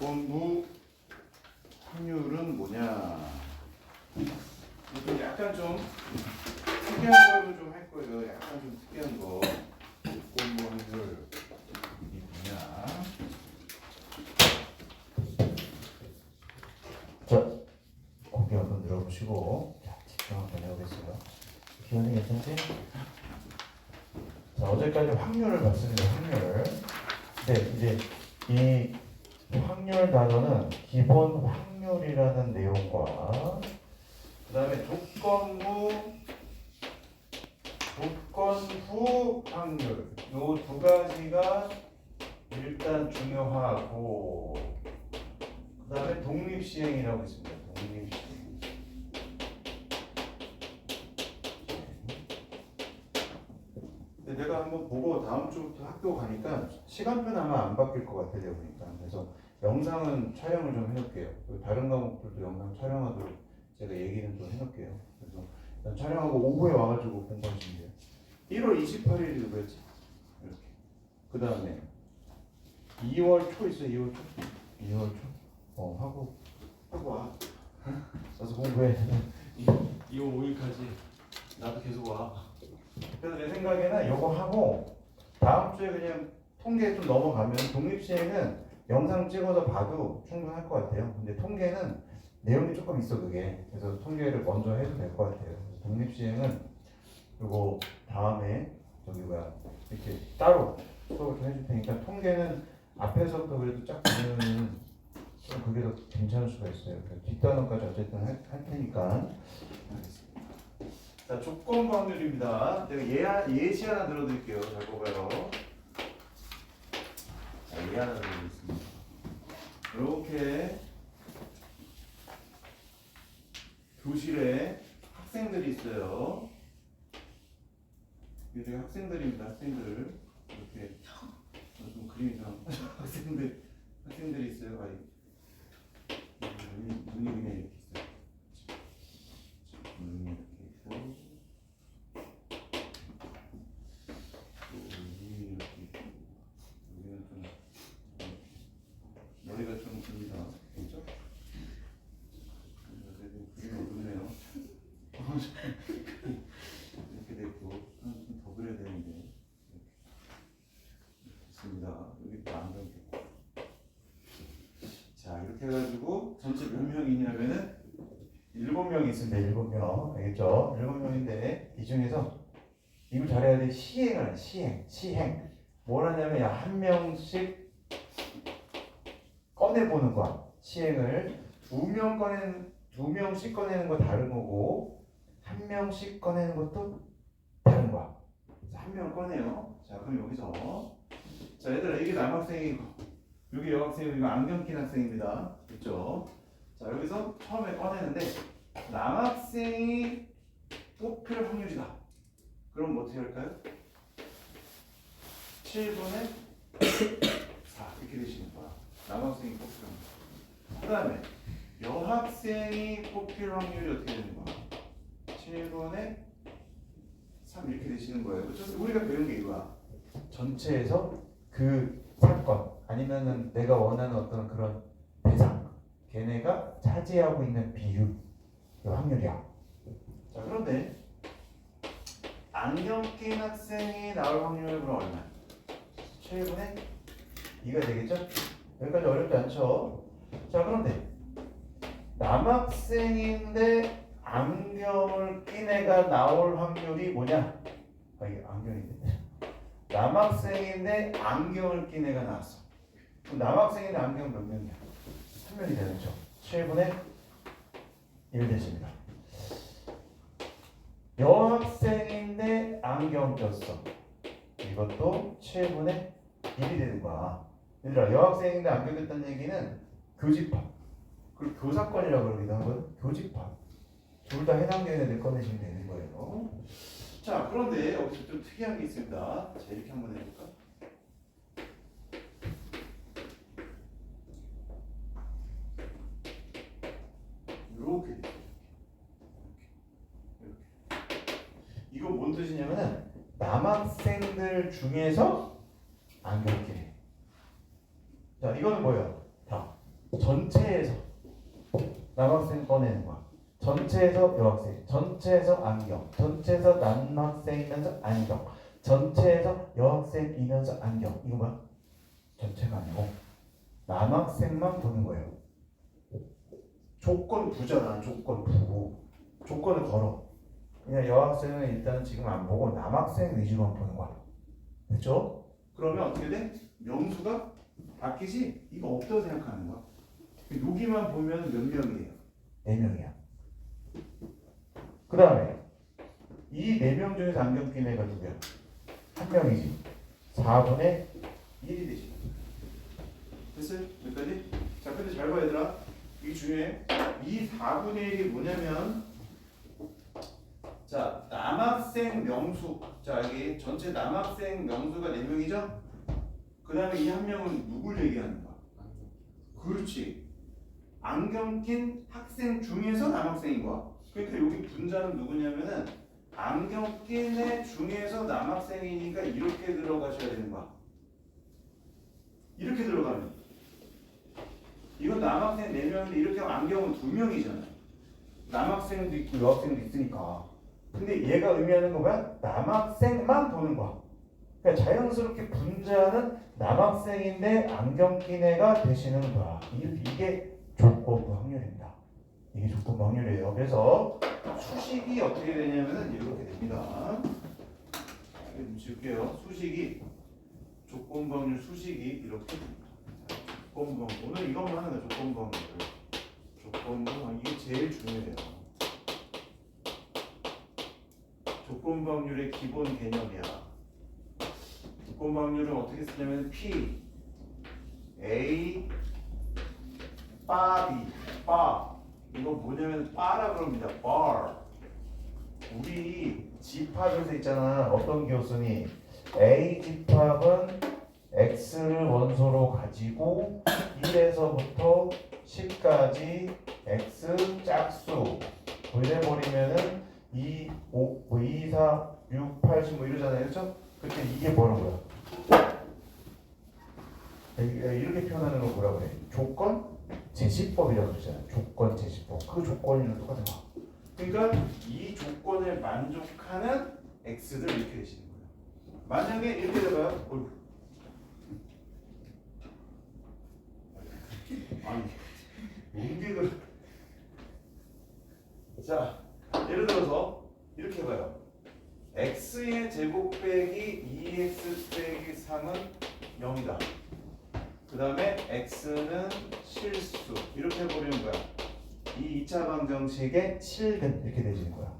조건부 확률은 뭐냐? 이것도 약간 좀 특이한 걸로 좀 할 거예요. 약간 좀 특이한 거. 조건부 확률 이게 뭐냐? 자, 고개 한번 들어보시고 자, 집중 한번 해보겠어요. 기현이 괜찮지? 자, 어제까지 확률을 봤습니다. 확률. 네, 이제 이 확률 단어는 기본 확률이라는 내용과 그 다음에 조건부 확률 요 두 가지가 일단 중요하고 그 다음에 독립시행이라고 있습니다. 독립시행. 근데 내가 한번 보고 다음 주부터 학교 가니까 시간표는 아마 안 바뀔 것 같아요. 보니까. 그래서 영상은 촬영을 좀 해놓을게요. 다른 과목들도 영상 촬영하도록 제가 얘기는 좀 해놓을게요. 그래서 일단 촬영하고 오후에 와가지고 공부하시면 돼요. 1월 28일이 누구였지? 이렇게. 그 다음에 2월 초 있어요. 2월 초. 2월 초. 하고 와. 가서 공부해. 2월 5일까지 나도 계속 와. 그래서 내 생각에는 이거 하고 다음 주에 그냥 통계 좀 넘어가면 독립시행은 영상 찍어서 봐도 충분할 것 같아요. 근데 통계는 내용이 조금 있어 그게. 그래서 통계를 먼저 해도 될 것 같아요. 그래서 독립시행은 그리고 다음에 이렇게 따로 수업을 좀 해줄 테니까 통계는 앞에서부터 그래도 쫙 보면은 좀 그게 더 괜찮을 수가 있어요. 뒷단원까지 어쨌든 할 테니까. 자, 조건부 확률입니다. 제가 예시 하나 들어드릴게요. 잘 보가요. 자, 예 하나 들어드리겠습니다. 이렇게 교실에 학생들이 있어요. 이게 학생들입니다. 학생들 이렇게 좀 그림이 좀 학생들이 있어요. 눈이 그냥 이렇게 있어요. 눈이 이렇게 있고 눈이 이렇게 있고 여기는 좀 머리가 좀 깁니다. 그렇죠? 그림이 어둡네요. 이렇게 됐고 좀 더 그려야 되는데 됐습니다. 여기 또 안경 있고. 자, 이렇게 해가지고 전체 몇 명이냐면은 7명이 있습니다. 7명. 알겠죠? 7명인데 이 중에서 이거 잘해야 돼. 시행을 시행. 뭘 하냐면 한 명씩 꺼내보는 거야. 시행을 두 명씩 꺼내는 거 다른 거고 한 명씩 꺼내는 것도 다른 거야. 한 명 꺼내요. 자, 그럼 여기서 자, 얘들아 이게 남학생이고 여기 여학생이고 이거 안경 낀 학생입니다. 그렇죠? 자, 여기서 처음에 꺼내는데 남학생이 뽑힐 확률이다. 그럼 뭐 어떻게 할까요? 7분의 4 이렇게 되시는 거야. 남학생이 뽑힐 확률. 그 다음에 여학생이 뽑힐 확률이 어떻게 되는 거야? 7분의 3 이렇게 되시는 거예요. 그렇죠? 우리가 배운 게 이거야. 전체에서 그 사건 아니면은 내가 원하는 어떤 그런 대상 걔네가 차지하고 있는 비율 그 확률이야. 자, 그런데 안경 낀 학생이 나올 확률은 그럼 얼마? 7분의 2가 되겠죠? 여기까지 어렵지 않죠? 자, 그런데 남학생인데 안경을 낀 애가 나올 확률이 뭐냐? 이게 안경인데 남학생인데 안경을 낀 애가 나왔어. 그럼 남학생인데 안경 몇 명이야? 한 명이 되겠죠? 7분의 1 되십니다. 여학생인데 안경 꼈어. 이것도 7분의 1이 되는 거야. 얘들아, 여학생인데 안경 꼈다는 얘기는 교집합. 그리고 교사권이라고 그러기도 하거든. 교집합. 둘 다 해당되는 애들 꺼내시면 되는 거예요. 자, 그런데 여기서 좀 특이한 게 있습니다. 자, 이렇게 한번 해볼까? 이렇게 돼요. 이렇게. 이건 뭔 뜻이냐면은 남학생들 중에서 안경을 끼네. 자, 이거는 뭐예요? 다 전체에서 남학생 꺼내는 거야. 전체에서 여학생, 전체에서 안경, 전체에서 남학생이면서 안경, 전체에서 여학생이면서 안경. 이거 봐. 전체가 아니고 남학생만 보는 거예요. 조건 부잖아. 조건 부고 조건을 걸어. 그냥 여학생은 일단 지금 안 보고 남학생 위주로만 보는 거야. 그렇죠? 그러면 어떻게 돼? 명수가 바뀌지? 이거 없다고 생각하는 거야. 여기만 보면 몇 명이에요? 4명이야. 그 다음에 이 4명 중에서 안경 낀 애가 누구야? 한 명이지. 4분의 1이 되지. 됐어요? 여기까지? 자, 근데 잘 봐 얘들아. 이게 중요해. 이 4분의 1이 뭐냐면 자, 남학생 명수. 자, 여기 전체 남학생 명수가 4명이죠? 그 다음에 이 한 명은 누굴 얘기하는 거야? 그렇지. 안경 낀 학생 중에서 남학생인 거야. 그러니까 여기 분자는 누구냐면은 안경 낀 애 중에서 남학생이니까 이렇게 들어가셔야 되는 거야. 이렇게 들어가면 이건 남학생 4명인데 이렇게 하면 안경은 2명이잖아. 남학생도 있고 여학생도 있으니까. 근데 얘가 의미하는 거 뭐야? 남학생만 보는 거야. 그러니까 자연스럽게 분자는 남학생인데 안경 낀 애가 되시는 거야. 이게 조건부 확률입니다. 이게 조건부 확률이에요. 그래서 수식이 어떻게 되냐면은 이렇게 됩니다. 좀 지울게요. 수식이 조건부 확률 수식이 이렇게 됩니다. 조건부 확률. 오늘 이것만 하는 거예요. 조건부 확률. 조건부 확률. 이게 제일 중요해요. 조건부 확률의 기본 개념이야. 조건부 확률은 어떻게 쓰냐면 P, A, 바, B, 바. 이거 뭐냐면 바라 그럽니다. bar. 우리 집합에서 있잖아. 어떤 기호수니 A 집합은 X를 원소로 가지고 1에서부터 10까지 X 짝수 이래버리면은 2, 5, 2, 4, 6, 80 뭐 이러잖아요. 그렇죠? 그때 이게 뭐라고요? 이렇게 표현하는 걸 뭐라 그래? 조건 제시법이라고 그러잖아요. 조건 제시법. 그 조건이랑 똑같은 거. 그러니까 이 조건을 만족하는 x들 이렇게 되시는 거예요. 만약에 이렇게 돼봐요. 아니, 뭉개를. 자, 예를 들어서 이렇게 해봐요. x의 제곱 빼기 2x 빼기 3은 0이다. 그 다음에 x는 실수 이렇게 해버리는 거야. 이 2차 방정식의 실근 이렇게 되시는 거야.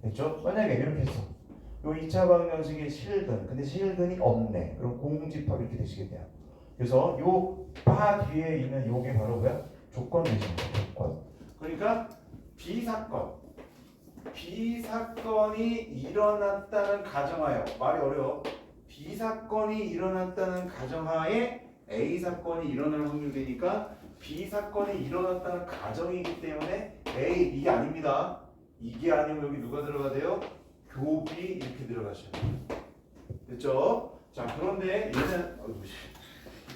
됐죠? 만약에 이렇게 했어. 요 2차 방정식의 실근 근데 실근이 없네. 그럼 공집합 이렇게 되시겠네요. 그래서 요 바 뒤에 있는 요게 바로 뭐야? 조건 되시는 거야. 조건. 그러니까 비사건이 일어났다는 가정하에 말이 어려워. 비사건이 일어났다는 가정하에 A 사건이 일어날 확률이니까 B 사건이 일어났다는 가정이기 때문에 A 이게 아닙니다. 이게 아니면 여기 누가 들어가야 돼요? 교비 이렇게 들어가셔야 돼요. 됐죠? 자 그런데 얘는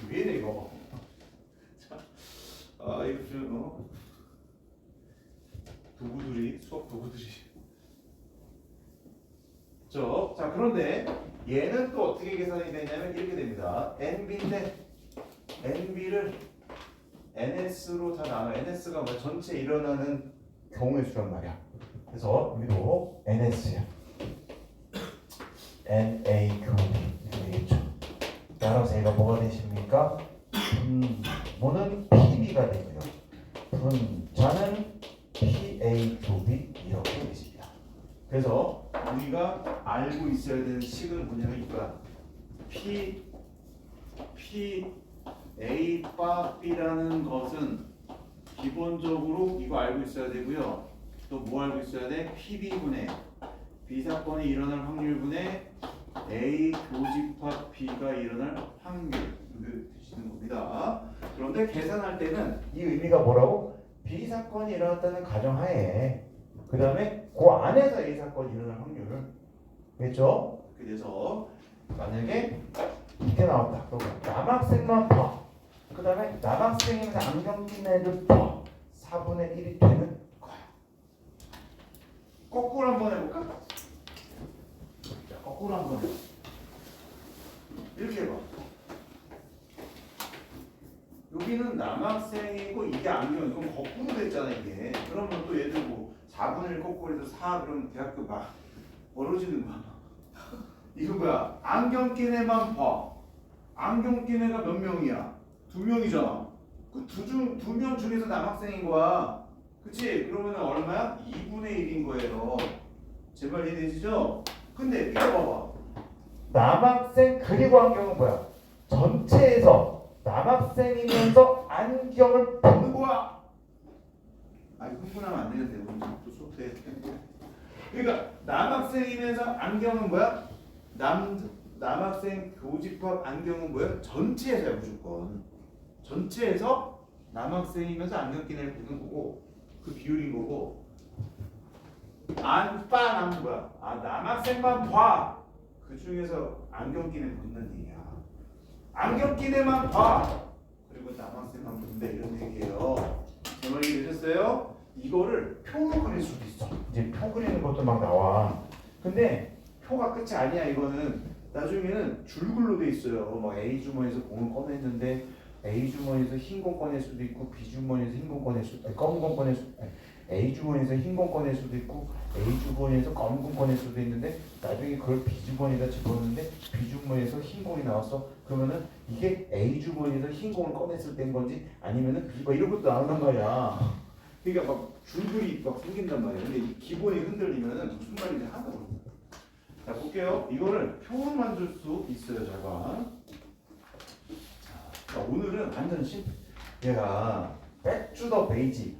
왜 이래 이거? 자, 이거 좀 도구들이 수업 도구들이. 자 그런데 얘는 또 어떻게 계산이 되냐면 이렇게 됩니다. NB인데 NB를 NS로 다 나눠. NS가 뭐 전체 일어나는 경우의 수란 말이야. 그래서 여기도 NS야. NA 교비 이렇게 되겠죠. 따라서 얘가 뭐가 되십니까? 분모는 PB가 되고요. 분자는 PA 교비 이렇게 되십니다. 그래서 우리가 알고 있어야 되는 식은 뭐냐면 이거야. A 바 B라는 것은 기본적으로 이거 알고 있어야 되고요. 또 뭐 알고 있어야 돼? PB분의 B 사건이 일어날 확률분의 A 교집합 B가 일어날 확률 되시는 겁니다. 그런데 계산할 때는 이 의미가 뭐라고? B 사건이 일어났다는 가정하에 그 다음에 그 안에서 A 사건이 일어날 확률 됐죠? 그래서 만약에 이렇게 나왔다. 그럼 남학생만 봐. 그 다음에 남학생이면서 안경 낀 애들 더 4분의 1이 되는 거야. 거꾸로 한번 해볼까? 자, 거꾸로 한번 해봐. 이렇게 해봐. 여기는 남학생이고 이게 안경, 이건 거꾸로 됐잖아 이게. 그러면 또 얘들 뭐 4분의 1 거꾸로 해서 4 그러면 대학교 막 멀어지는 거야. 이거 뭐야? 안경 낀 애만 봐. 안경 낀 애가 몇 명이야? 2명이잖아. 그 두 명 중에서 남학생인 거야. 그치? 그러면 얼마야? 2분의 1인 거예요. 제 말 이해되시죠? 근데 이거 봐봐. 남학생 그리고 안경은 뭐야? 전체에서 남학생이면서 안경을 보는 거야. 아니 흥분하면 안 되는데 오늘 또 수업해. 그러니까 남학생이면서 안경은 뭐야? 남학생 교집합 안경은 뭐야? 전체에서야 무조건. 전체에서 남학생이면서 안경 낀 애를 보는 거고 그 비율인 거고. 안빠는 뭐야? 아 남학생만 봐. 그 중에서 안경 낀 애 본다는 얘기야. 안경 낀 애만 봐. 그리고 남학생만 본다 이런 얘기예요. 제 말 이해되셨어요? 이거를 표로 그릴 수도 있어. 이제 표 그리는 것도 막 나와. 근데 표가 끝이 아니야. 이거는 나중에는 줄글로 돼 있어요. 막 A 주머니에서 공을 꺼냈는데 A 주머니에서 흰 공 꺼낼 수도 있고 B 주머니에서 흰 공 꺼낼 수도 있고 검은 공 꺼낼 수도 있고 A 주머니에서 흰 공 꺼낼 수도 있고 A 주머니에서 검은 공 꺼낼 수도 있는데 나중에 그걸 B 주머니에다 집어넣는데 B 주머니에서 흰 공이 나왔어. 그러면은 이게 A 주머니에서 흰 공을 꺼냈을 때인 건지 아니면은 B 뭐 이런 것도 나온단 말이야. 그러니까 막 줄글이 막 생긴단 말이야. 근데 이 기본이 흔들리면은 무슨 말인지 하나도 모르겠어. 자 볼게요. 이거를 표로 만들 수 있어요. 잘 봐. 자, 오늘은 완전 심플. 얘가 백주더 베이직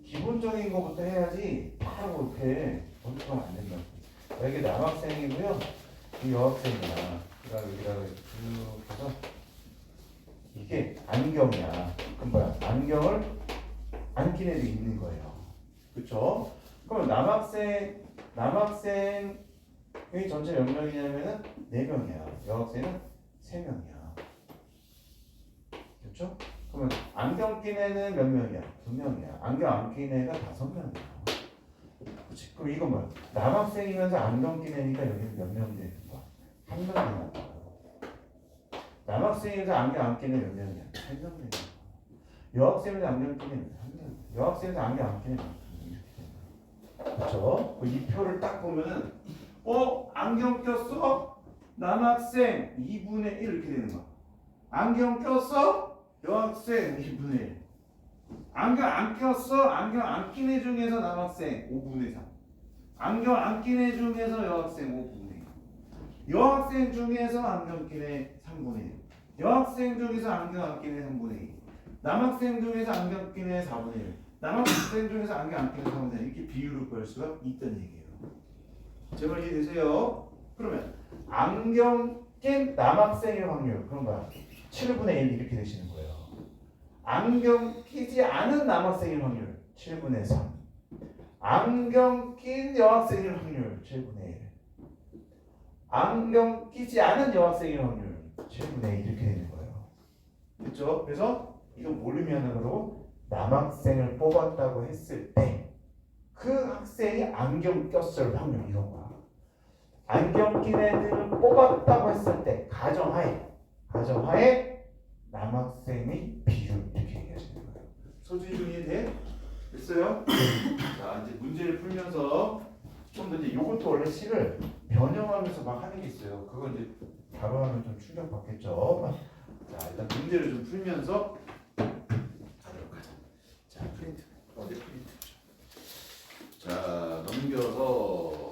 기본적인 거부터 해야지 바로 이렇게 검토하면 안 된다. 이게 남학생이고요. 이 여학생이야. 그다음에 여기다가 쭉 해서 이게 안경이야. 그럼 뭐야? 안경을 안 낀 애도 있는 거예요. 그렇죠? 그럼 남학생이 전체 몇 명이냐면은 4명이야. 여학생은 3명이야. 그렇죠? 그러면 안경 낀 애는 몇 명이야? 2명이야. 안경 안 낀 애가 5명이야. 그렇지? 그럼 이건 뭐야? 남학생이면서 안경 낀 애니까 여기는 몇 명 되는 거야? 1명 되는 거야. 남학생이면서 안경 안 낀 애 몇 명이야? 3명 되는 거야. 여학생이면서 안경 낀 애는 1명. 여학생이면서 안경 안 낀 애는 2명. 그렇죠? 이 표를 딱 보면은 안경 꼈어? 남학생 2분의 1 이렇게 되는 거야. 안경 꼈어? 여학생 2분의 1. 안경 안 꼈어? 안경 안 낀 애 중에서 남학생 5분의 3. 안경 안 낀 애 중에서 여학생 5분의 1. 여학생 중에서 안경 낀 애 3분의 1. 여학생 중에서 안경 안 낀 애 3분의 2. 남학생 중에서 안경 낀 애 4분의 1. 남학생 중에서 안경 안 낀 애 4분의 1. 이렇게 비율을 구할 수가 있다는 얘기예요. 제발 이해되세요? 그러면 안경 낀 남학생의 확률 그런 거야. 7분의 1 이렇게 되시는 거예요. 안경 끼지 않은 남학생의 확률 7분의 3. 안경 낀 여학생의 확률 7분의 1. 안경 끼지 않은 여학생의 확률 7분의 1 이렇게 되는 거예요. 그렇죠? 그래서 이거 뭘 의미하는 거로 남학생을 뽑았다고 했을 때 그 학생이 안경 꼈을 확률 이런 거야. 안경 낀 애들을 뽑았다고 했을 때 가정하에 남학생의 비율 이렇게 얘기하시는 거예요. 소진이 좀 이해돼? 됐어요? 자 이제 문제를 풀면서 좀 더 이제 이것도 원래 식을 변형하면서 막 하는 게 있어요. 그건 이제 바로 하면 좀 충격 받겠죠. 자 일단 문제를 좀 풀면서 가도록 하자. 자 프린트 어디 프린트? 자 넘겨서.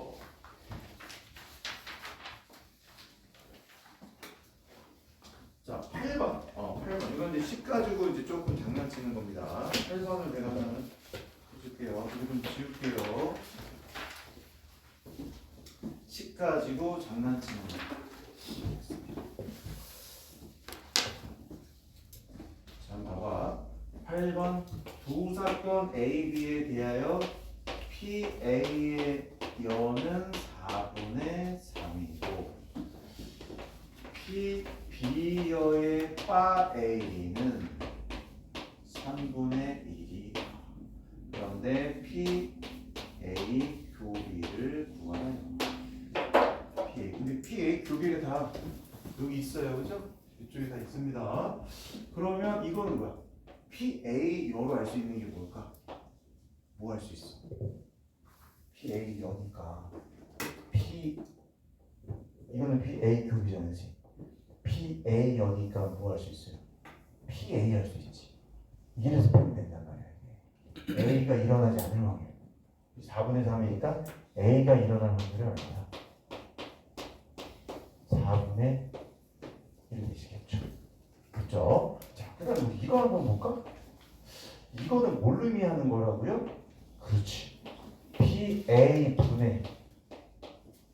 자, 8번. 8번. 이건 이제 10 가지고 이제 조금 장난치는 겁니다. 8번을 제가 하나는 해줄게요. 이거 좀 지울게요. 10 가지고 장난치는 거. 자, 봐봐. 8번. 두 사건 A, B에 대하여 PA의 여는 4분의 3이고 B여의 바 A는 3분의 1이 그런데 P, A, 교비를 구하라. PA. 근데 PA 교비가 다 여기 있어요. 그죠? 이쪽에 다 있습니다. 그러면 이거는 뭐야? PA여로 알 수 있는 게 뭘까? 뭐 할 수 있어? PA 여니까 이거는 PA 교비잖아, 그치? PA 여니까 뭐 할 수 있어요? PA 할 수 있지. 이래서 빼면 된단 말이야. 이게. A가 일어나지 않을 확률. 4분의 3이니까 A가 일어날 확률이 얼마야? 4분의 1 되시겠죠. 그렇죠? 자, 그다음 우리 이거 한번 볼까? 이거는 뭘 의미하는 거라고요? 그렇지. PA 분의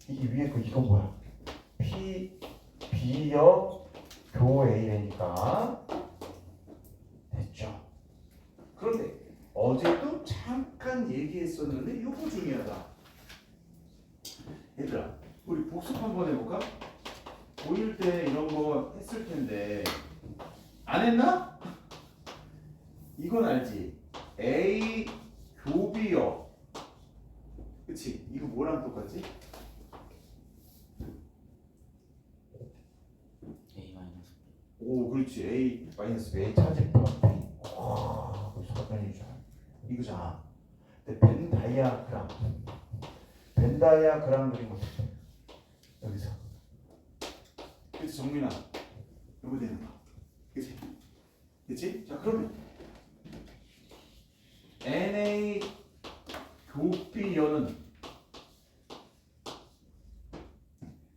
이 위에 거 이거 뭐야? B역 교 A니까 됐죠. 그런데 어제도 잠깐 얘기했었는데 이거 중요하다. 얘들아, 우리 복습 한번 해볼까? 고1 때 이런 거 했을 텐데 안 했나? 이건 알지? A 교비역. 그치? 이거 뭐랑 똑같지? A 마이너스 오, 그렇지. A 마이너스 B 차지법 와, 사변이죠. 이거잖아. 근데 벤다이아그램 그린 거 여기서. 그치, 정민아. 이거 되는 거. 그치? 그치? 자, 그러면 NA 교비연은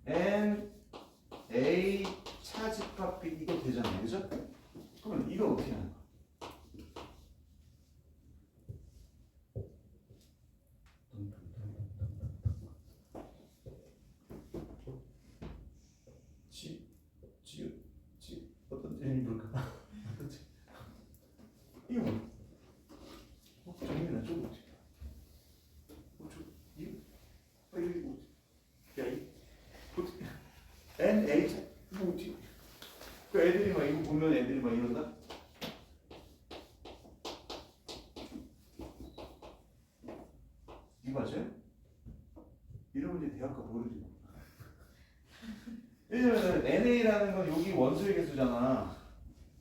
NA 차집합 B 이거 되잖아요. 그죠? 그러면 이거 어떻게 하는 거야? 어떤 재미 볼까? 이거 뭐야? 정민아 저거 어떻게? 이거 이거 야 이 어떻게? NA 이거 어떻게? 그 애들이 막 이거 보면 애들이 막 이런다? 이거 맞아요? 이러면 이제 대학가 모르지. 왜냐면 NA라는 건 여기 원소의 개수잖아.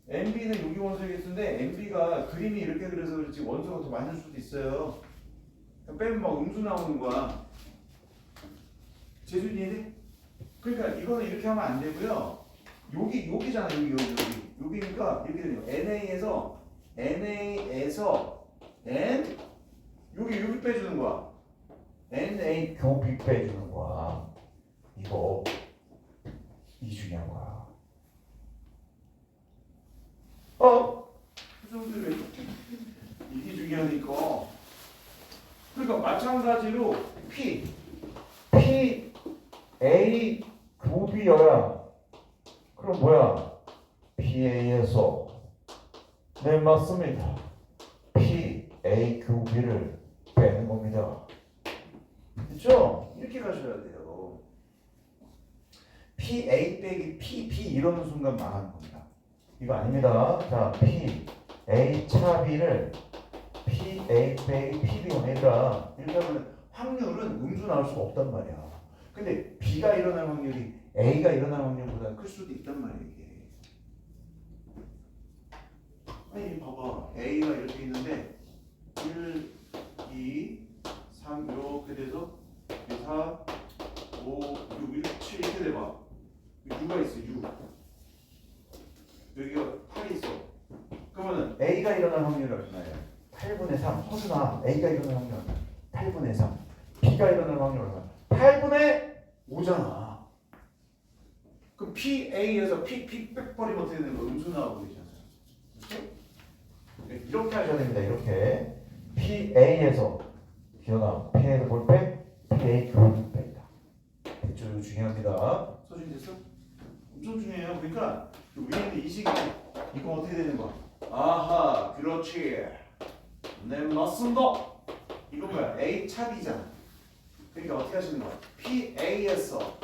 MB는 여기 원소의 개수인데 MB가 그림이 이렇게 그려서 그렇지 원소가 더 많을 수도 있어요. 빼면 막 음수 나오는 거야. 재준이 이해? 그러니까 이거는 이렇게 하면 안 되고요. 여기잖아. 여기니까 이렇게 되는 거야. NA에서 N 여기 빼주는 거야. NA 교비 빼주는 거야. 이거 이 중요한 거야. 그 정도로 이게 중요하니까. 그러니까 마찬가지로 P A 교비여야 그럼 뭐야? PA에서 네 맞습니다. PA 교비를 빼는 겁니다. 그렇죠? 이렇게 가셔야 돼요. PA 빼기 PP 이러는 순간 망하는 겁니다. 이거 아닙니다. 자, PA 차비를 PA 빼기 PB가 얘들아. 이렇게 하면 확률은 음수 나올 수가 없단 말이야. 근데 B가 일어날 확률이 A가 일어날 확률보다 클 수도 있단 말이야 이게. 아니 봐봐. A가 이렇게 있는데 1, 2, 3 이렇게 돼서 4, 5, 6, 1, 7 이렇게 돼봐. 6가 있어 6. 여기가 8이 있어. 그러면은 A가 일어날 확률이 얼마예요? 8분의 3. 서준아, A가 일어날 확률 얼마? 8분의 3. B가 일어날 확률 얼마? 8분의 5잖아. 그럼 PA에서 PP 빼버리면 어떻게 되는 거야? 음수 나오고 있잖아요. 그렇죠? 이렇게 하셔야 됩니다. 이렇게 PA에서 기억나. PA에서 뭘 빼? PA 교비를 뺀다. 됐죠? 이거 중요합니다. 서준 됐어? 엄청 중요해요. 그러니까 위에 있는 이 식이 이거 어떻게 되는 거야? 아하, 그렇지. 네, 맞습니다. 이거 뭐야? A 차비잖아. 그러니까 어떻게 하시는 거야? PA에서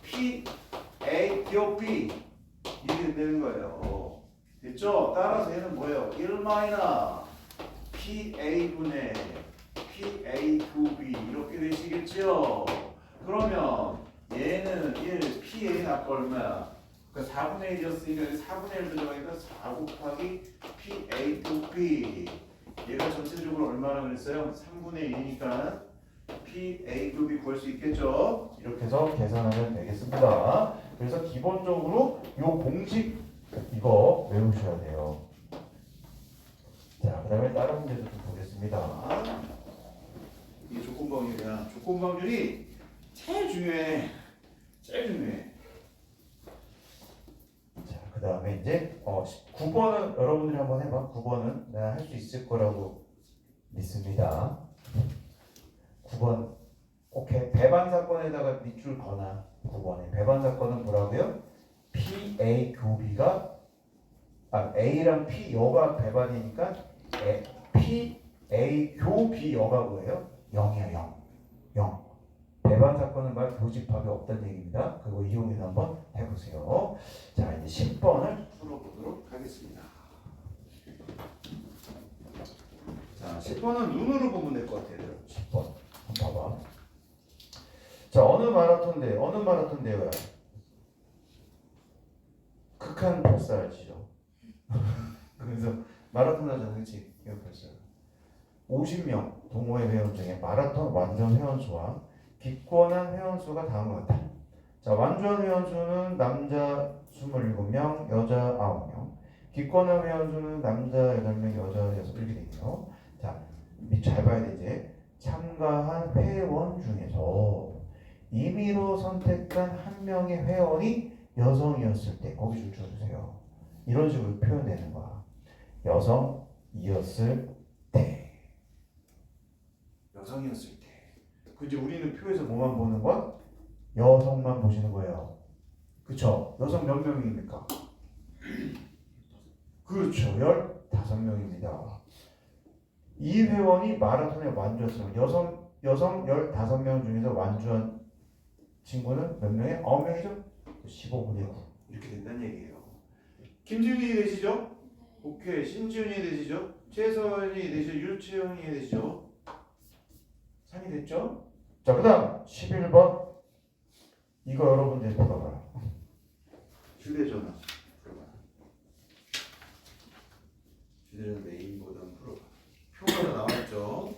PA 기업 B 이렇게 되는 거예요. 됐죠? 따라서 얘는 뭐예요? 1 마이너 PA분의 PA2B 이렇게 되시겠죠? 그러면 얘는 1 PA 아까 얼마야? 그러니까 4분의 1이었으니까 4분의 1 들어가니까 4 곱하기 PA2B 얘가 전체적으로 얼마나 그랬어요? 3분의 1이니까 PA2B 구할 수 있겠죠? 이렇게 해서 계산하면 되겠습니다. 그래서 기본적으로 요 공식 이거 외우셔야 돼요. 자, 그 다음에 다른 문제도 좀 보겠습니다. 이게 조건방률이야. 조건방률이 제일 중요해. 제일 중요해. 자, 그 다음에 이제 9번은 여러분들이 한번 해봐. 9번은 내가 할 수 있을 거라고 믿습니다. 9번 오케이. 배반 사건에다가 밑줄 거나 9번에 배반 사건은 뭐라고요? PA 교비가 A랑 P 여가 배반이니까 PA 교비 여가 뭐예요? 0이야 0. 0. 배반 사건은 말 교집합이 없다는 얘기입니다. 그거 이용해서 한번 해보세요. 자, 이제 10번을 풀어보도록 하겠습니다. 자, 10번은 눈으로 보면 될 것 같아요. 10번 한번 봐봐. 자, 어느 마라톤 대회야? 극한 발사지죠. 그래서 마라톤 하잖아, 그렇지? 이거 발사. 50명 동호회 회원 중에 마라톤 완전 회원 수와 기권한 회원 수가 다음과 같다. 자, 완전 회원 수는 남자 27명, 여자 9명. 기권한 회원 수는 남자 8명, 여자 6 이렇게 되네요. 자, 잘 봐야 되지. 참가한 회원 중에서 임의로 선택한 한 명의 회원이 여성이었을 때 거기 줄 쳐주세요. 이런 식으로 표현되는 거야. 여성이었을 때. 여성이었을 때. 그 이제 우리는 표에서 뭐만 보는 거야? 여성만 보시는 거예요. 그쵸? 여성 몇 명입니까? 그렇죠. 15명입니다. 이 회원이 마라톤에 완주했으면 여성 15명 중에서 완주한 친구는 몇 명이에요? 9명이죠? 15분의 9 이렇게 된다는 얘기예요. 김지훈이 되시죠? 오케이. 신지훈이 되시죠? 최서연이 되시죠? 유채영이 되시죠? 3이 됐죠? 자, 그 다음 11번 이거 여러분들 풀어봐요. 휴대전화 풀어봐. 휴대전화 메인보드 한번 풀어봐. 표가 나와있죠?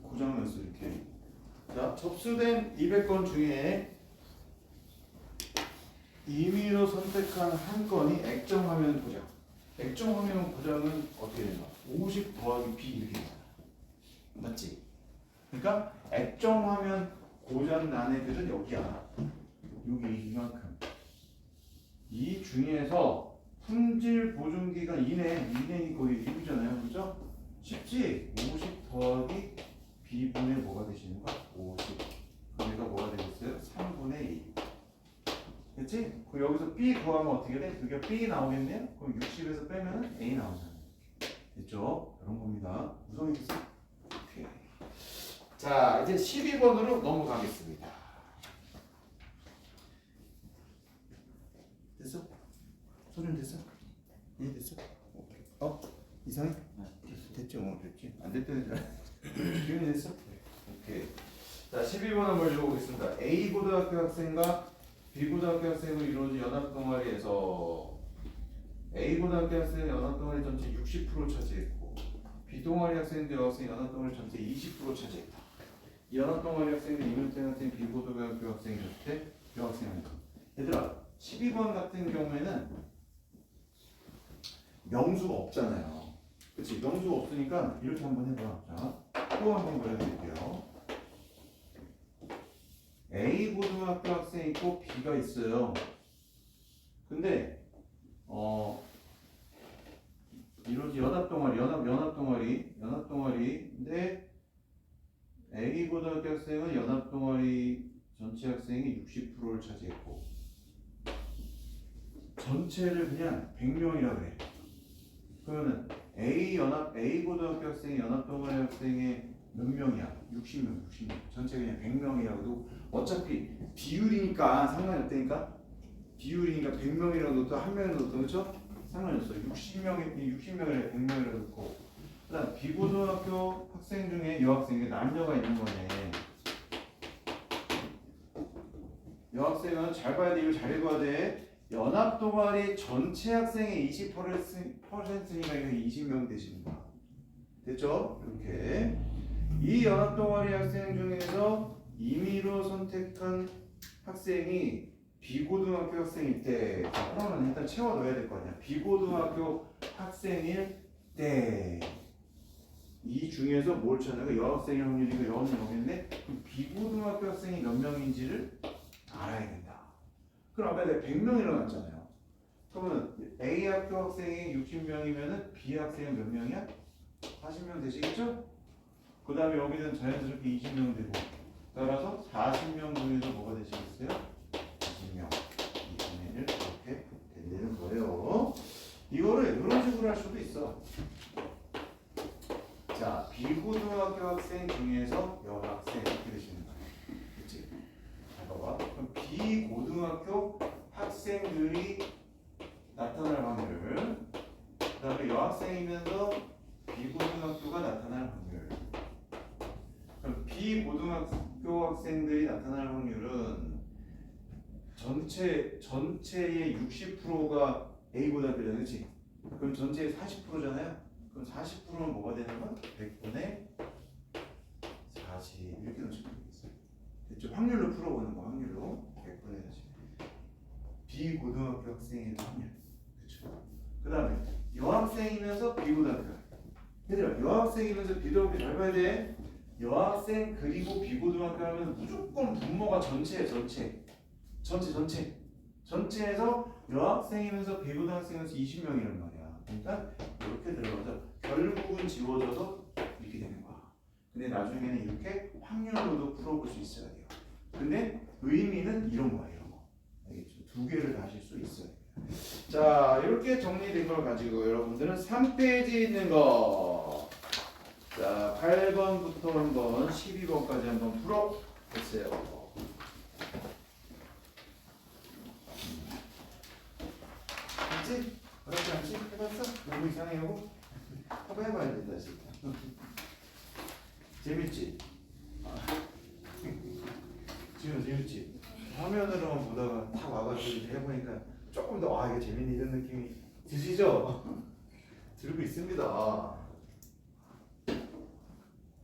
고장났어 이렇게. 자, 접수된 200건 중에 임의로 선택한 한 건이 액정화면 고장. 액정화면 고장은 어떻게 되나? 50 더하기 B 이렇게 되잖아. 맞지? 그러니까 액정화면 고장 난 애들은 여기야. 여기 이만큼. 이 중에서 품질 보존기간 이내이 거의 1이잖아요. 그죠? 쉽지? 50 더하기 B분의 뭐가 되시는 거야? 50. 그럼 얘가 뭐가 되겠어요? 3분의 2. 그치? 그 여기서 B 구하면 어떻게 돼? 그게 B 나오겠네요? 그럼 60에서 빼면 A 나오잖아요. 됐죠? 그런 겁니다. 무성이겠어? 오케이. 자, 이제 12번으로 넘어가겠습니다. 됐어? 소년 됐어? 이해됐어? 오케이. 이상해? 됐지? 됐지? 안 됐다는 줄 알았어. 기분이 됐어? 오케이. 자, 12번을 먼저 보겠습니다. A 고등학교 학생과 B 고등학교 학생으로 이루어진 연합동아리에서 A 고등학교 학생은 연합동아리 전체 60% 차지했고 B 동아리 학생들 여학생 연합동아리 전체 20% 차지했다. 이 연합동아리 학생은 이문태 학생, B 고등학교 학생이 됐을 때 여학생입니다. 얘들아, 12번 같은 경우에는 명수가 없잖아요. 그치? 명수가 없으니까 이렇게 한번 해봐. 자, 또 한번 보여드릴게요. A 고등학교 학생이 있고 B가 있어요. 근데 이루어진 연합동아리인데 A 고등학교 학생은 연합동아리 전체 학생이 60%를 차지했고 전체를 그냥 100명이라 그래. 그러면은 A 고등학교 학생이 연합동아리 학생의 몇 명이야? 60명. 전체 그냥 100명이라고. 어차피 비율이니까 상관이 없다니까. 비율이니까 100명이라도 또 한 명이라도 또 그렇죠? 상관이 없어. 60명이라 100명이라도 넣고. 그다음 비고등학교 학생 중에 여학생이 남녀가 있는 거네. 여학생은 잘 봐야 돼. 이거 잘 읽어야 돼. 연합동아리 전체 학생의 20%니까 이거 20명 되시는 거야. 됐죠? 이렇게. 이 연합동아리 학생 중에서 임의로 선택한 학생이 비고등학교 학생일 때, 그러면 일단 채워 넣어야 될 거 아니야. 비고등학교 학생일 때, 이 중에서 뭘 찾는 거야? 여학생의 확률이고 여학생 확률인데, 그럼 비고등학교 학생이 몇 명인지를 알아야 된다. 그럼 아까 내가 100명이라고 했잖아요. 그러면 A 학교 학생이 60명이면은 B 학생은 몇 명이야? 40명 되시겠죠? 그 다음에 여기는 자연스럽게 20명 되고, 따라서 40명 중에서 뭐가 되시겠어요? 20명. 2분의 1 이렇게 되는 거예요. 이거를 이런 식으로 할 수도 있어. 자, 비고등학교 학생 중에서 여학생 이렇게 되시는 거예요. 그치? 잘 봐봐. 그럼 비고등학교 학생들이 나타날 확률, 그 다음에 여학생이면서 비고등학교가 나타날 확률. 그럼 비고등학교 학생들이 나타날 확률은 전체의 60%가 A 고등학교잖아, 그렇지? 그럼 전체의 40%잖아요. 그럼 40%는 뭐가 되는 거야? 100분의 40 이렇게 넣으시면 되겠어요. 됐죠? 확률로 풀어보는 거, 확률로 100분의 40. 비고등학교 학생의 확률, 그렇죠? 그 다음에 여학생이면서 비고등학교. 얘들아, 여학생이면서 비고등학교 잘 봐야 돼. 여학생 그리고 비고등학교 하면 무조건 분모가 전체에서 여학생이면서 비고등학생이면서 20명이란 말이야. 그러니까 이렇게 들어가서 결국은 지워져서 이렇게 되는 거야. 근데 나중에는 이렇게 확률로도 풀어볼 수 있어야 돼요. 근데 의미는 이런 거야, 이런 거. 알겠죠? 두 개를 다 하실 수 있어요. 자, 이렇게 정리된 걸 가지고 여러분들은 3페이지 있는 거. 자, 8번부터 한번 12번까지 한번 풀어보세요. 알지? 어렵지 않지? 해봤어? 너무 이상해 요거? 한번 해봐야 된다 진짜. 재밌지? 지금 재밌지? 화면으로만 보다가 탁 와가지고 해보니까 조금 더 이게 재밌는 이런 느낌이 드시죠? 들고 있습니다.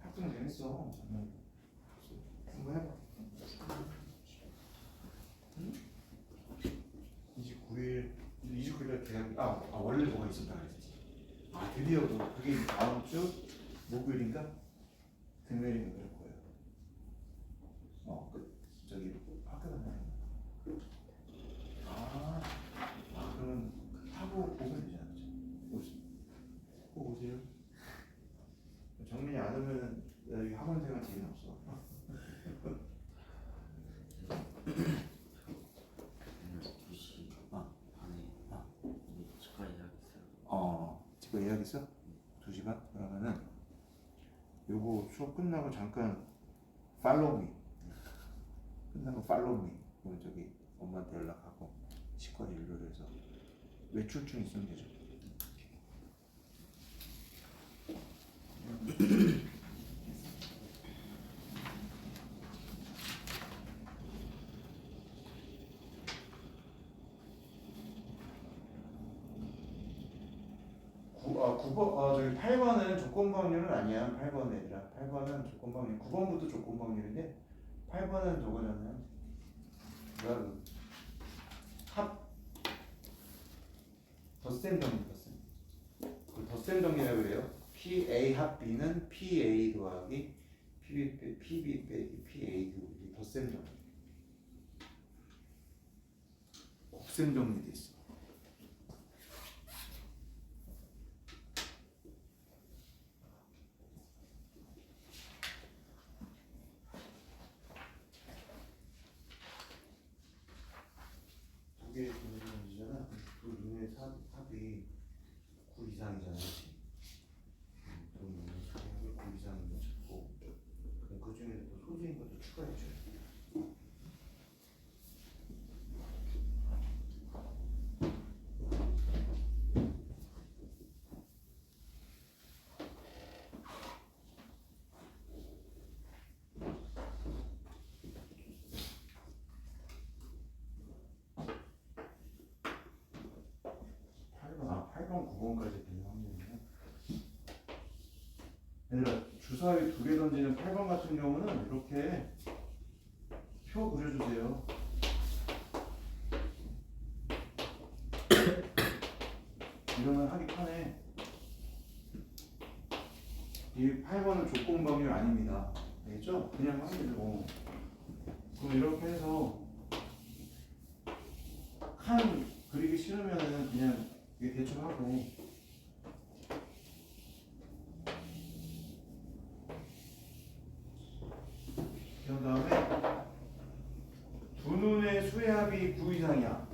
학종 재밌어. 한번 해봐. 29일에 계약. 원래 뭐가 있었다 그랬지. 드디어 그게 다음 주 목요일인가? 금요일인가 그럴 거예요. 저기 학교 다녀요. 그러면 하고 보면 되잖아. 꼭 오세요. 정민이 안 오면 여기 학원 생활 재미없어. 치과 예약 있어? 2시간? 그러면 그러면은 요거 수업 끝나고 잠깐 팔로우 미 끝나고 팔로우 미 저기 엄마한테 연락하고 치과 진료를 해서 외출증 있으면 되죠. 저기 8번은 조건방률은 아니야. 8번 애들아. 8번은 조건방률. 9번부터 조건방률인데 8번은 저거잖아요. 그러니까 합 덧셈 정리 덧셈. 그 덧셈 정리라고 그래요. PA 합 B는 PA 더하기 PB 빼기 PA 그 덧셈 정리. 곱셈 정리도 있어. 두 개의 분위기잖아. 그 눈의 합이 9 이상이잖아, 그렇지? 두 눈의 합이 9 이상인 거 찾고, 그럼 그 중에 또 소수인 것도 추가해줘요. 아, 8번, 9번까지 되는 확률이네. 얘들아, 주사위 2개 던지는 8번 같은 경우는 이렇게 표 그려주세요. 이러면 하기 편해. 이 8번은 조건 방률 아닙니다. 알겠죠? 그냥 확률이고. 그럼 이렇게 해서 칸 그리기 싫으면은 그냥 이게 대충 하고. 그 다음에 두 눈의 수의 합이 9 이상이야.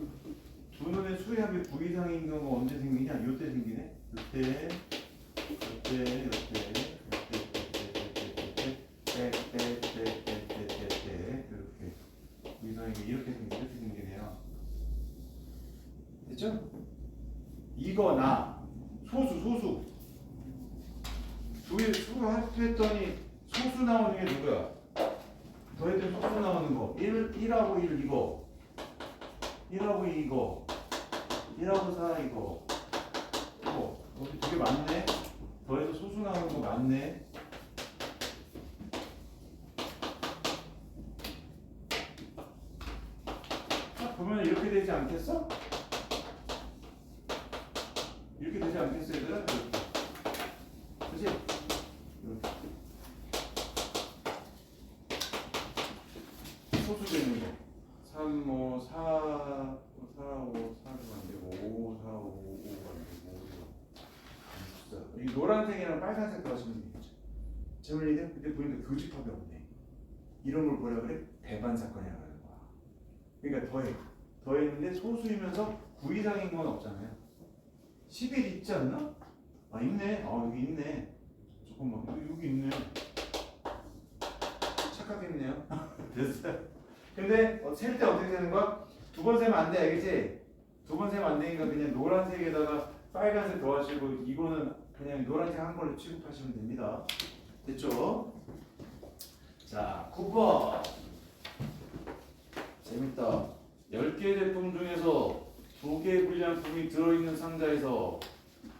두 눈의 수의 합이 9 이상인 경우가 언제 생기냐? 요때 생기네. 요때 이렇게 9 이상이 이렇게 생기네요. 됐죠? 이거나 소수 두 개 수가 합했더니 소수 나오는 게 누구야? 더해도 소수 나오는 거 1하고 1 이거 1하고 2 이거 1하고 4 이거 여기 두 개 맞네? 더해서 소수 나오는 거 맞네? 딱 보면 이렇게 되지 않겠어? 이렇게 되지 않겠어 얘들아? 이렇게. 그치? 이렇게. 소수 되는 거 3, 5, 4, 4, 5, 4가 안 되고 5, 4, 5, 5가 안 되고 이 노란색이랑 빨간색 더하시면 되겠죠. 재물리들 그때 보니까 교집합이 없네. 이런 걸 뭐라 그래? 배반 사건이라고 하는 거야. 그러니까 더했는데 소수이면서 9 이상인 건 없잖아요. 11 있지 않나? 아 있네. 여기 있네. 잠깐만 여기 있네. 착각했네요. 됐어요. 근데 셀 때 어떻게 되는 거야? 두 번 세면 안 돼, 알겠지? 두 번 세면 안 되니까 그냥 노란색에다가 빨간색 더하시고 이거는 그냥 노란색 한 걸로 취급하시면 됩니다. 됐죠? 자, 9번. 재밌다. 10개 제품 중에서 2개 불량품이 들어있는 상자에서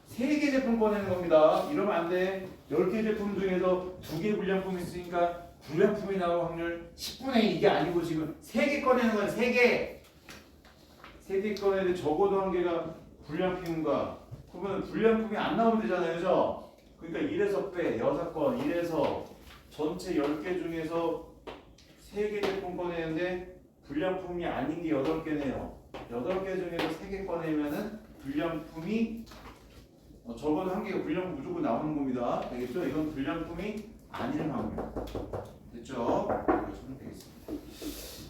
3개 제품 꺼내는 겁니다. 이러면 안 돼. 10개 제품 중에서 2개 불량품이 있으니까 불량품이 나올 확률 10분의 1 이게 아니고 지금 3개 꺼내는 거야. 3개. 3개 꺼내는데 적어도 한 개가 불량품인가? 그러면 불량품이 안 나오면 되잖아요. 그죠? 그러니까 1에서 빼. 6건. 1에서 전체 10개 중에서 3개 제품 꺼내는데 불량품이 아닌 게 8개네요. 8개 중에서 3개 꺼내면은 불량품이 적어도 한 개가 불량품 무조건 나오는 겁니다. 알겠죠? 이건 불량품이 아닌 확률. 됐죠? 이러시면 되겠습니다.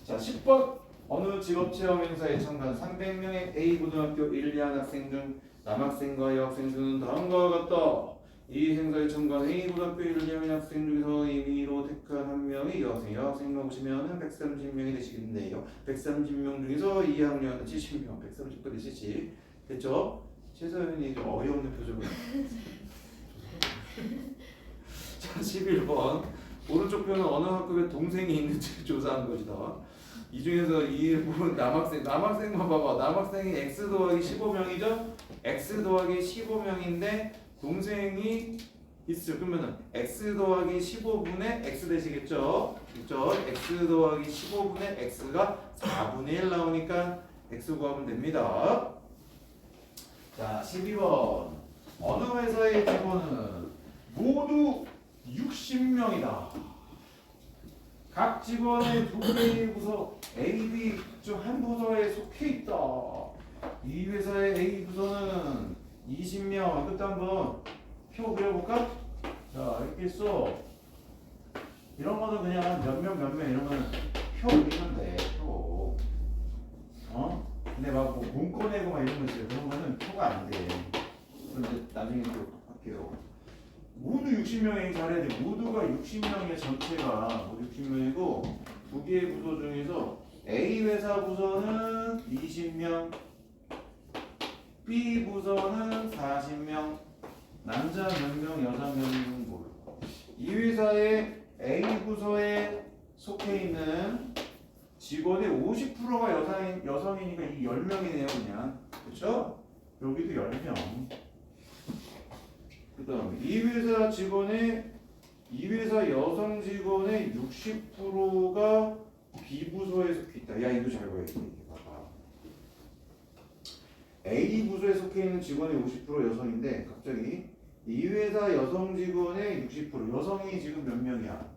자, 10번. 어느 직업체험 행사에 참가한 300명의 A 고등학교 1, 2학 학생 중 남학생과 여학생 수는 다음과 같다. 이 행사에 참가한 A고등학교 1년 학생 중에서 임의로 택한 한 명이 여학생만 보시면은 130명이 되시겠네요. 130명 중에서 2학년 70명, 130분의 70. 됐죠? 최서연이 좀 어이없는 표정을. 자, 11번. 오른쪽 표는 어느 학급에 동생이 있는지 조사한 것이다. 이 중에서 이 부분 남학생만 봐봐. 남학생이 x 더하기 15명이죠? x 더하기 15명인데 동생이 있을 그러면은 x 더하기 15분의 x 되시겠죠? 그렇죠? x 더하기 15분의 x가 4분의 1 나오니까 x 구하면 됩니다. 자, 12번. 어느 회사의 직원은 모두 60명이다. 각 직원의 두 개의 부서 A, B 중 한 부서에 속해 있다. 이 회사의 A 부서는 20명. 이것도 한번 표 그려볼까? 자, 이렇게 써. 이런 거는 그냥 몇 명 이런 거는 표 그리면 돼. 표. 근데 막 뭐 문구 내고 막 이런 거 있어요. 그런 거는 표가 안 돼. 그런데 나중에 또 할게요. 모두 60명이 잘해야 돼. 모두가 60명이야. 전체가 모두 60명이고 두 개의 부서 중에서 A 회사 부서는 20명, B 부서는 40명. 남자 몇 명, 여자 몇 명 모르고. 이 회사의 A 부서에 속해 있는 직원의 50%가 여성이니까 이 10명이네요, 그냥. 그렇죠? 여기도 10명. 그다음 이 회사 여성 직원의 60%가 B 부서에 속해 있다. 야, 이거 잘 봐야지. 봐봐. A 부서에 속해 있는 직원의 50% 여성인데 갑자기 이 회사 여성 직원의 60% 여성이 지금 몇 명이야?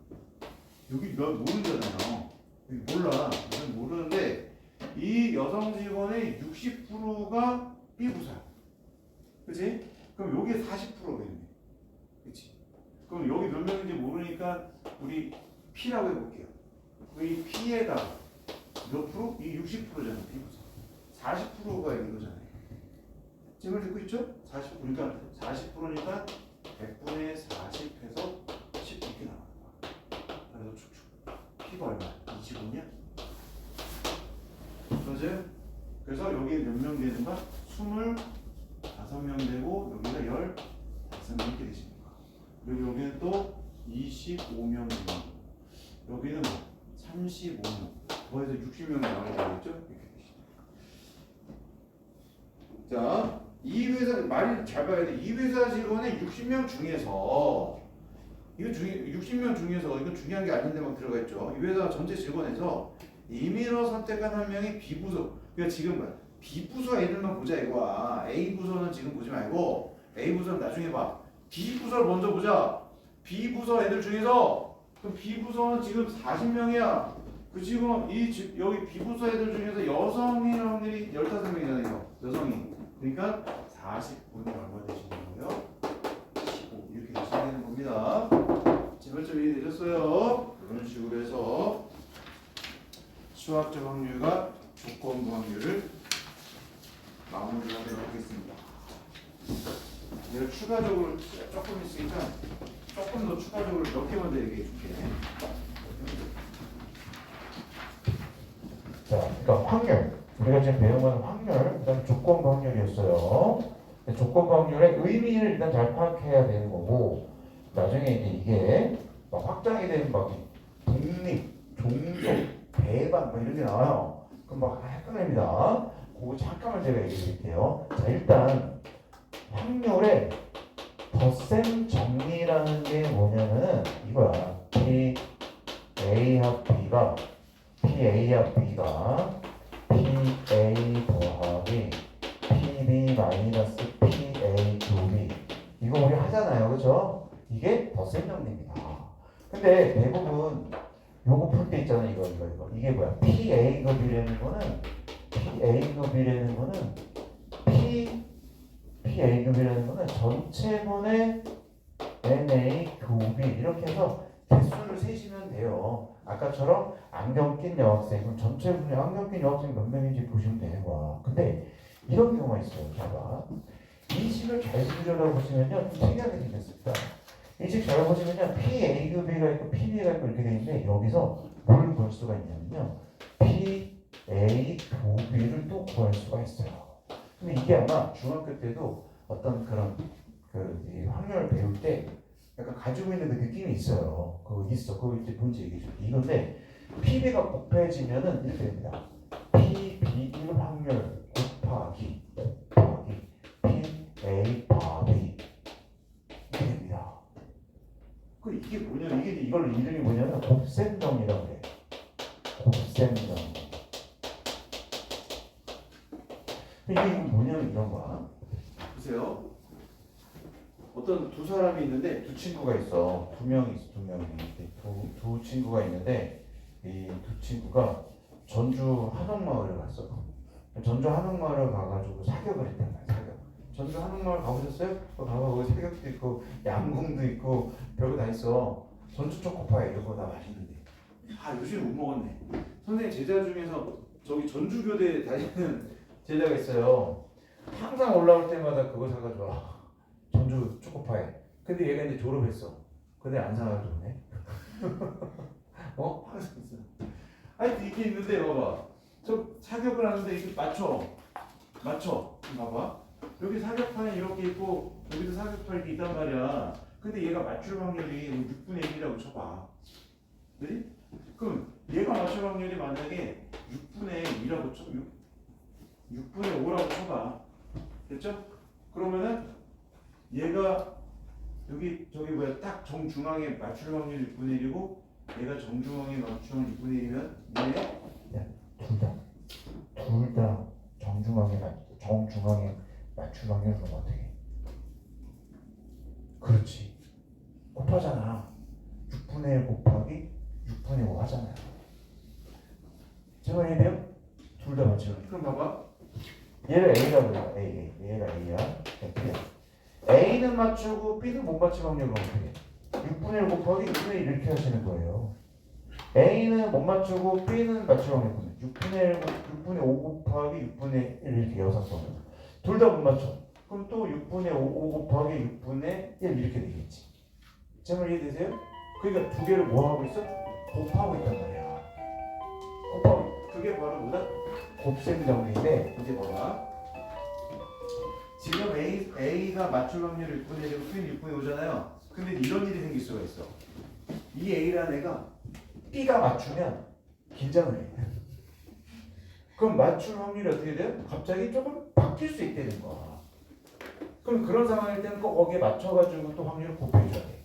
여기 모르잖아요. 여기 몰라. 이건 모르는데 이 여성 직원의 60%가 B 부서야. 그렇지? 그럼 여기 40%겠네. 그렇지? 그럼 여기 몇 명인지 모르니까 우리 P라고 해볼게요. 이 P에다 몇 프로? 이 60%잖아. B부서. 40%가 이거잖아요. 지금 듣고 있죠? 40%. 그러니까 40%니까 100분의 40 해서 10 이렇게 나와요. 그래서 축축. P가 얼마야? 25냐? 그죠? 그래서 여기 몇 명 되는가? 25명 되고 여기가 15명 이렇게 되십니다. 그리고 여기는 또 25명 되고 여기는 35명. 거기서 60명이 나와야 되겠죠? 이렇게 되십니다. 자, 이 회사 말이 잘 봐야 돼. 이 회사 직원의 60명 중에서 이거 60명 중에서 이거 중요한 게 아닌데 막 들어가 있죠. 이 회사 전체 직원에서 임의로 선택한 한 명이 B 부서. 그러니까 지금 B 부서 애들만 보자 이거야. A 부서는 지금 보지 말고 A 부서는 나중에 봐. B 부서를 먼저 보자. B 부서 애들 중에서 그럼 B 부서는 지금 40명이야. 그 지금 여기 B 부서 애들 중에서 여성의 확률이 15명이잖아요. 여성이. 그러니까 40분이 얼마 되시는 거예요? 15 이렇게 되셔야 되는 겁니다. 제발좀 이해되셨어요? 이런 식으로 해서 수학적 확률과 조건부 확률을 마무리하도록 하겠습니다. 내가 추가적으로 조금 있으니까 조금 더 추가적으로 몇 개만 더 얘기해 줄게. 자, 그러니까 확률. 우리가 지금 배운 건 확률, 그다음 조건부 확률이었어요. 조건부 확률의 의미를 일단 잘 파악해야 되는 거고, 나중에 이제 이게 막 확장이 되는 막 독립, 종속, 배반 막 이런 게 나와요. 그럼 막 헷갈립니다. 그거 잠깐만 제가 얘기해 드릴게요. 자, 일단 확률의 덧셈 정리라는 게 뭐냐면은 이거야. P A 합 B가 P A 합 B가 PA 더하기 PB 마이너스 PA 곱이 이거 우리 하잖아요. 그렇죠? 이게 덧셈 정리입니다. 근데 대부분 요거 풀 때 있잖아요. 이거. 이게 뭐야? PA급이라는 거는 PA급이라는 거는 전체분의 NA 곱이 이렇게 해서 개수를 세시면 돼요. 아까처럼 안경 낀 여학생, 그럼 전체분의 안경 낀 여학생 몇 명인지 보시면 되는 거야. 근데 이런 경우가 있어요. 봐봐. 이 식을 잘 그리려고 보시면요 좀 특이하게 생겼습니다. 이 식 잘 보시면요 PA 교비가 있고 PB가 있고 이렇게 되는데 여기서 뭘 볼 수가 있냐면요 PA 교비를 또 구할 수가 있어요. 근데 이게 아마 중학교 때도 어떤 그런 이 확률을 배울 때 약간 가지고 있는 그 느낌이 있어요. 그거 있어. 그거 이제 뭔지 얘기해 줄게. 이건데 PB가 곱해지면은 이렇게 됩니다. PB1 확률 곱하기 PA 더하기 이렇게 됩니다. 그 이게 뭐냐? 이걸 이름이 뭐냐면 곱셈정이라고 그래. 곱셈정. 이게 뭐냐면 이런 거야. 보세요. 어떤 두 사람이 있는데 두 친구가 있어. 두 명이 있어. 두 친구가 있는데 이 두 친구가 전주 한옥마을에 갔어. 전주 한옥마을에 가가지고 사격을 했단 말이야. 사격. 전주 한옥마을 가보셨어요? 가보고 사격도 있고 양궁도 있고 별거 다 있어. 전주 초코파이 이거 다 맛있는데. 아 요즘 못 먹었네. 선생님 제자 중에서 저기 전주교대 다니는 제자가 있어요. 항상 올라올 때마다 그거 사가지고 와. 전주 초코파이. 근데 얘가 이제 졸업했어. 근데 안 사가지고 오네. 어? 항상 있어. 아니 이게 있는데 봐봐. 저 사격을 하는데 이게 맞춰. 봐봐. 여기 사격판이 이렇게 있고 여기도 사격판이 이렇게 있단 말이야. 근데 얘가 맞출 확률이 6분의 1이라고 쳐봐. 그지? 그럼 얘가 맞출 확률이 만약에 6분의 2라고 쳐. 6분의 5라고 쳐봐. 됐죠? 그러면은 얘가 여기 저기 뭐야 딱 정중앙에 맞출 확률이 6분의 1이고 얘가 정중앙에 맞출 확률이 6분의 1이면 얘 둘 다 정중앙에 맞출 확률은 어떻게 해? 그렇지. 곱하잖아. 6분의 1 곱하기 6분의 5 하잖아요. 제가 이해돼요? 둘 다 맞춰. 그럼 봐봐. 얘를 A라고 해요. 얘가 A야. B야. A는 맞추고 B는 못 맞출 확률은 어떻게 해? 6분의 1 곱하기 6분의 1 이렇게 하시는 거예요. A는 못 맞추고 B는 맞출 확률은 6분의 5 곱하기 6분의 1 이렇게 여섯번. 둘 다 못 맞춰. 그럼 또 6분의 5 곱하기 6분의 1 이렇게 되겠지. 제 말 이해되세요? 그러니까 두 개를 뭐 하고 있어? 곱하고 있단 말이야. 곱하고. 그게 바로 뭐다? 곱셈 정리인데 이제 봐봐. 지금 A가 맞출 확률이 6분의 1이고 B는 6분의 5잖아요. 근데 이런 일이 생길 수가 있어. 이 A라는 애가 B가 맞추면 긴장을 해. 그럼 맞출 확률이 어떻게 돼요? 갑자기 조금 바뀔 수 있다는 거야. 그럼 그런 상황일 때는 꼭 거기에 맞춰가지고 또 확률을 곱해줘야 돼.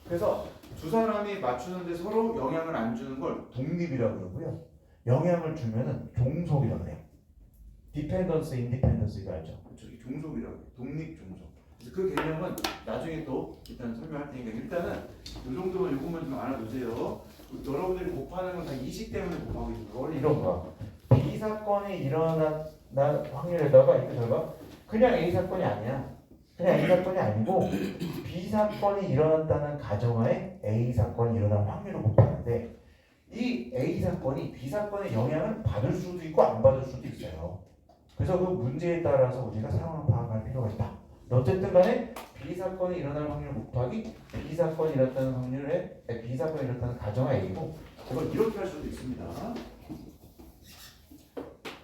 그래서 두 사람이 맞추는데 서로 영향을 안 주는 걸 독립이라고 그러고요. 영향을 주면은 종속이라고 그래요. 디펜던스, 인디펜던스 이거 알죠? 저기 종속이라고 해요. 독립 종속. 그래서 그 개념은 나중에 또 일단 설명할 테니까 일단은 이 정도만 요것만 좀 알아두세요. 여러분들이 곱하는 건 다 이식 때문에 곱하고 있는 거. 원래 이런 거. B 사건이 일어난 확률에다가 이거 잘 봐. 그냥 A 사건이 아니야. 그냥 A 사건이 아니고 B 사건이 일어났다는 가정하에 A 사건이 일어난 확률을 곱하는데 이 A 사건이 B 사건의 영향을 받을 수도 있고 안 받을 수도 있어요. 그래서 그 문제에 따라서 우리가 상황을 파악할 필요가 있다. 어쨌든 간에 B 사건이 일어날 확률 곱하기 B 사건이 일어났다는 확률에 B 사건이 일어났다는 가정하에 A고 이걸 이렇게 할 수도 있습니다.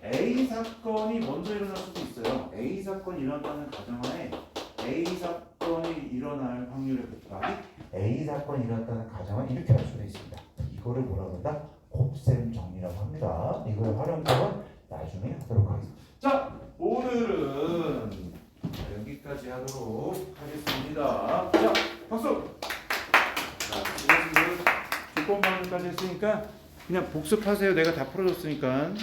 A 사건이 먼저 일어날 수도 있어요. A 사건이 일어났다는 가정하에 A 사건이 일어날 확률을 곱하기 A 사건이 일어났다는 가정하에 이렇게 할 수도 있습니다. 이거를 뭐라고 한다? 곱셈 정리라고 합니다. 이거의 활용법은 나중에 하도록 하겠습니다. 자, 오늘은 여기까지 하도록 하겠습니다. 자, 박수! 자, 지금 조건만까지 했으니까 그냥 복습하세요. 내가 다 풀어줬으니까.